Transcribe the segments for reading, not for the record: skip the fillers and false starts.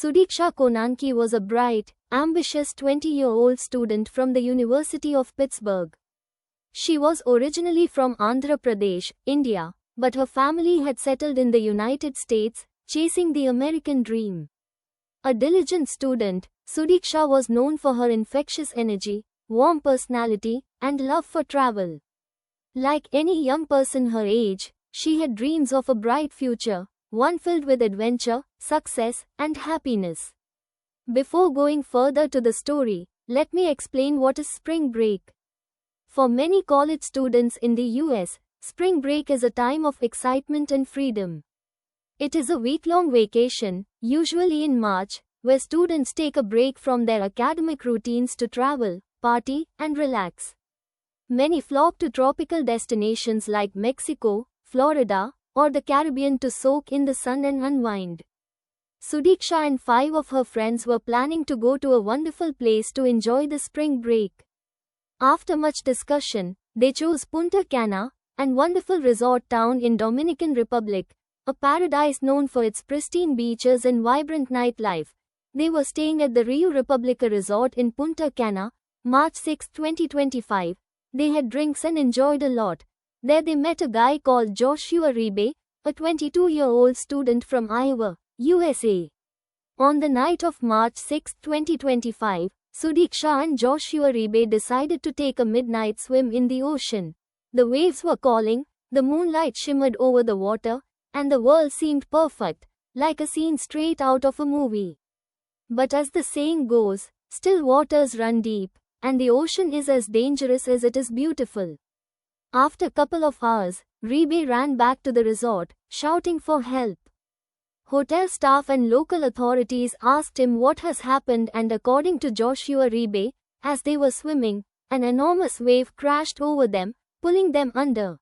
Sudiksha Konanki was a bright, ambitious 20-year-old student from the University of Pittsburgh. She was originally from Andhra Pradesh, India, but her family had settled in the United States, chasing the American dream. A diligent student, Sudiksha was known for her infectious energy, warm personality, and love for travel. Like any young person her age, she had dreams of a bright future, one filled with adventure, success, and happiness. Before going further to the story, let me explain what is spring break. For many college students in the US, spring break is a time of excitement and freedom. It is a week-long vacation, usually in March, where students take a break from their academic routines to travel, party, and relax. Many flock to tropical destinations like Mexico, Florida, or the Caribbean to soak in the sun and unwind. Sudiksha and 5 of her friends were planning to go to a wonderful place to enjoy the spring break. After much discussion, they chose Punta Cana, an wonderful resort town in Dominican Republic, a paradise known for its pristine beaches and vibrant nightlife. They were staying at the Rio Republica Resort in Punta Cana, March 6, 2025. They had drinks and enjoyed a lot. There they met a guy called Joshua Ribe, a 22-year-old student from Iowa, USA. On the night of March 6, 2025, Sudiksha and Joshua Ribe decided to take a midnight swim in the ocean. The waves were calling, the moonlight shimmered over the water, and the world seemed perfect, like a scene straight out of a movie. But as the saying goes, still waters run deep, and the ocean is as dangerous as it is beautiful. After a couple of hours, Ribe ran back to the resort, shouting for help. Hotel staff and local authorities asked him what has happened, and according to Joshua Ribe, as they were swimming, an enormous wave crashed over them, pulling them under.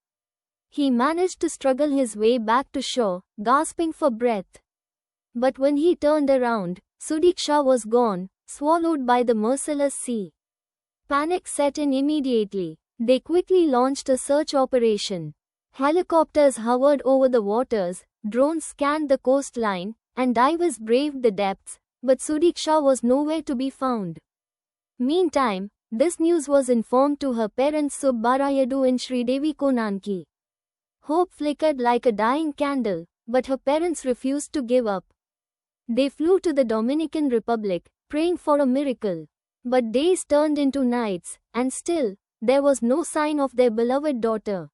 He managed to struggle his way back to shore, gasping for breath. But when he turned around, Sudiksha was gone, swallowed by the merciless sea. Panic set in immediately. They quickly launched a search operation. Helicopters hovered over the waters, drones scanned the coastline, and divers braved the depths, but Sudiksha was nowhere to be found. Meantime, this news was informed to her parents Subbarayadu and Sridevi Konanki. Hope flickered like a dying candle, but her parents refused to give up. They flew to the Dominican Republic, praying for a miracle. But days turned into nights, and still, there was no sign of their beloved daughter.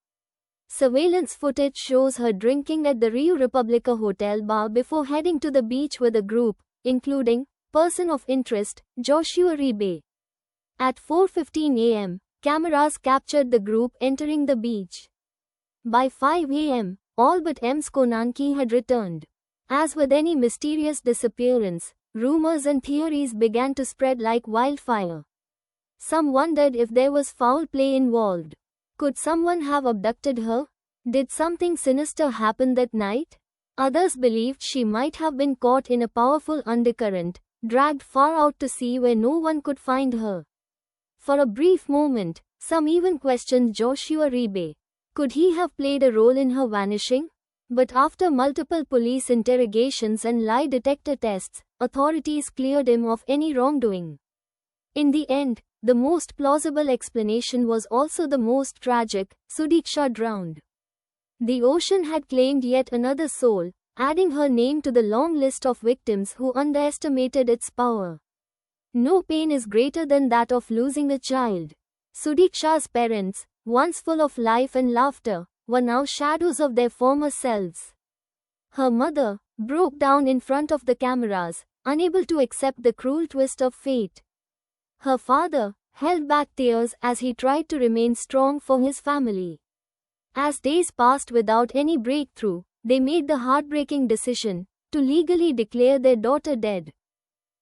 Surveillance footage shows her drinking at the Rio Republica Hotel bar before heading to the beach with a group, including person of interest, Joshua Ribe. At 4:15 a.m., cameras captured the group entering the beach. By 5 a.m., all but Ms. Konanki had returned. As with any mysterious disappearance, rumors and theories began to spread like wildfire. Some wondered if there was foul play involved. Could someone have abducted her? Did something sinister happen that night? Others believed she might have been caught in a powerful undercurrent, dragged far out to sea where no one could find her. For a brief moment, some even questioned Joshua Ribe. Could he have played a role in her vanishing? But after multiple police interrogations and lie detector tests, authorities cleared him of any wrongdoing. In the end, the most plausible explanation was also the most tragic: Sudiksha drowned. The ocean had claimed yet another soul, adding her name to the long list of victims who underestimated its power. No pain is greater than that of losing a child. Sudiksha's parents, once full of life and laughter, were now shadows of their former selves. Her mother broke down in front of the cameras, unable to accept the cruel twist of fate. Her father held back tears as he tried to remain strong for his family. As days passed without any breakthrough, they made the heartbreaking decision to legally declare their daughter dead.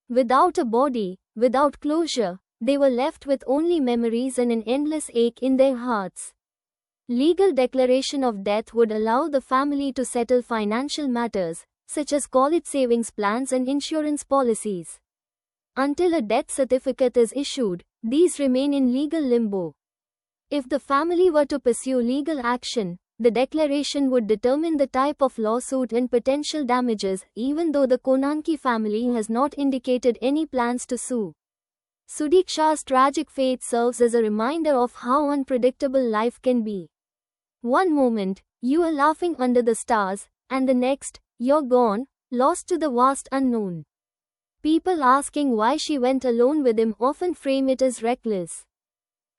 Without a body, without closure, they were left with only memories and an endless ache in their hearts. Legal declaration of death would allow the family to settle financial matters, such as college savings plans and insurance policies. Until a death certificate is issued, these remain in legal limbo. If the family were to pursue legal action, The declaration would determine the type of lawsuit and potential damages, even though the Konanki family has not indicated any plans to sue. Sudiksha's tragic fate serves as a reminder of how unpredictable life can be. One moment, you are laughing under the stars, and the next, you're gone, lost to the vast unknown. People asking why she went alone with him often frame it as reckless.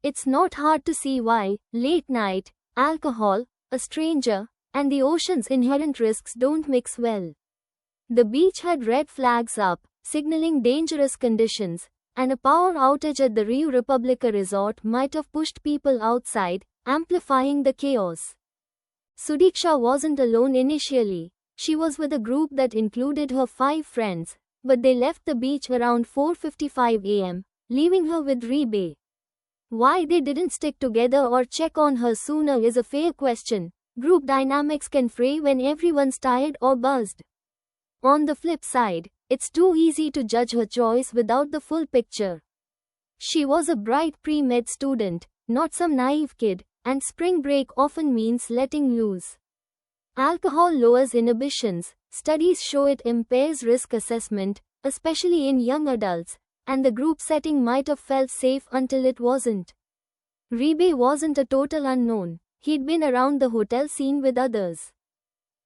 It's not hard to see why. Late night, alcohol, a stranger, and the ocean's inherent risks don't mix well. The beach had red flags up, signaling dangerous conditions, and a power outage at the Rio Republica resort might have pushed people outside, amplifying the chaos. Sudiksha wasn't alone initially. She was with a group that included her 5 friends, but they left the beach around 4:55 a.m., leaving her with Rebay. Why they didn't stick together or check on her sooner is a fair question. Group dynamics can fray when everyone's tired or buzzed. On the flip side, it's too easy to judge her choice without the full picture. She was a bright pre-med student, not some naive kid, and spring break often means letting loose. Alcohol lowers inhibitions. Studies show it impairs risk assessment, especially in young adults, and the group setting might have felt safe until it wasn't. Rebay wasn't a total unknown. He'd been around the hotel scene with others.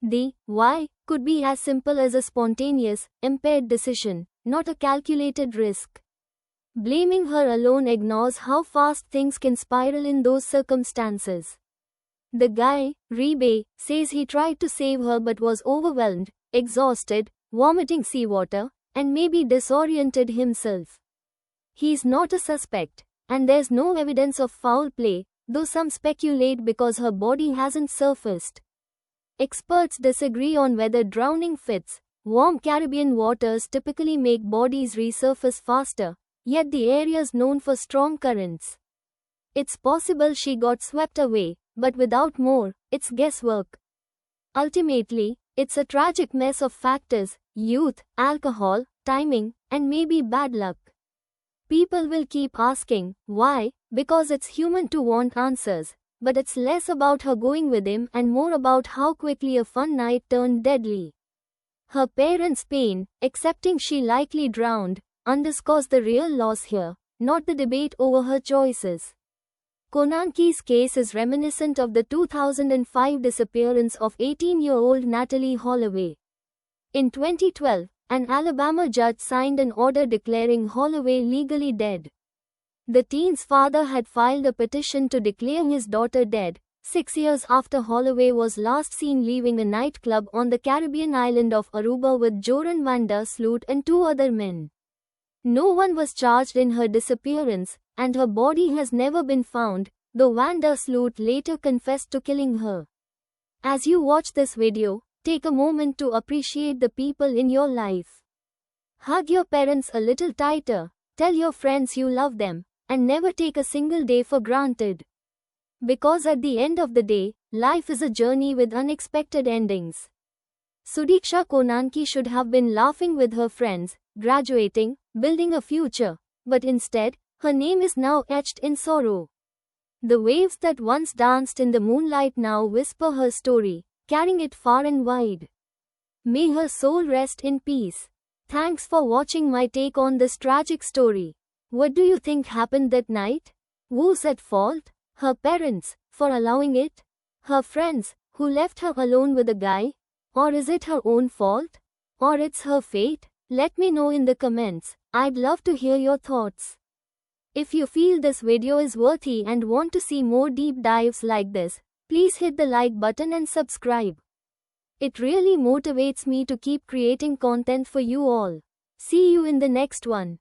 The why could be as simple as a spontaneous, impaired decision, not a calculated risk. Blaming her alone ignores how fast things can spiral in those circumstances. The guy, Rebay, says he tried to save her but was overwhelmed, exhausted, vomiting seawater, and maybe disoriented himself. He's not a suspect, and there's no evidence of foul play, though some speculate because her body hasn't surfaced. Experts disagree on whether drowning fits. Warm Caribbean waters typically make bodies resurface faster, yet the area's known for strong currents. It's possible she got swept away, but without more, it's guesswork. Ultimately, it's a tragic mess of factors: youth, alcohol, timing, and maybe bad luck. People will keep asking, why? Because it's human to want answers, but it's less about her going with him and more about how quickly a fun night turned deadly. Her parents' pain, accepting she likely drowned, underscores the real loss here, not the debate over her choices. Konanki's case is reminiscent of the 2005 disappearance of 18-year-old Natalee Holloway. In 2012, an Alabama judge signed an order declaring Holloway legally dead. The teen's father had filed a petition to declare his daughter dead, 6 years after Holloway was last seen leaving a nightclub on the Caribbean island of Aruba with Joran van der Sloot and 2 other men. No one was charged in her disappearance, and her body has never been found, though van der Sloot later confessed to killing her. As you watch this video, take a moment to appreciate the people in your life. Hug your parents a little tighter, tell your friends you love them, and never take a single day for granted. Because at the end of the day, life is a journey with unexpected endings. Sudiksha Konanki should have been laughing with her friends, graduating, building a future, but instead, her name is now etched in sorrow. The waves that once danced in the moonlight now whisper her story, carrying it far and wide. May her soul rest in peace. Thanks for watching my take on this tragic story. What do you think happened that night? Who's at fault? Her parents, for allowing it? Her friends, who left her alone with a guy? Or is it her own fault? Or it's her fate? Let me know in the comments. I'd love to hear your thoughts. If you feel this video is worthy and want to see more deep dives like this, please hit the like button and subscribe. It really motivates me to keep creating content for you all. See you in the next one.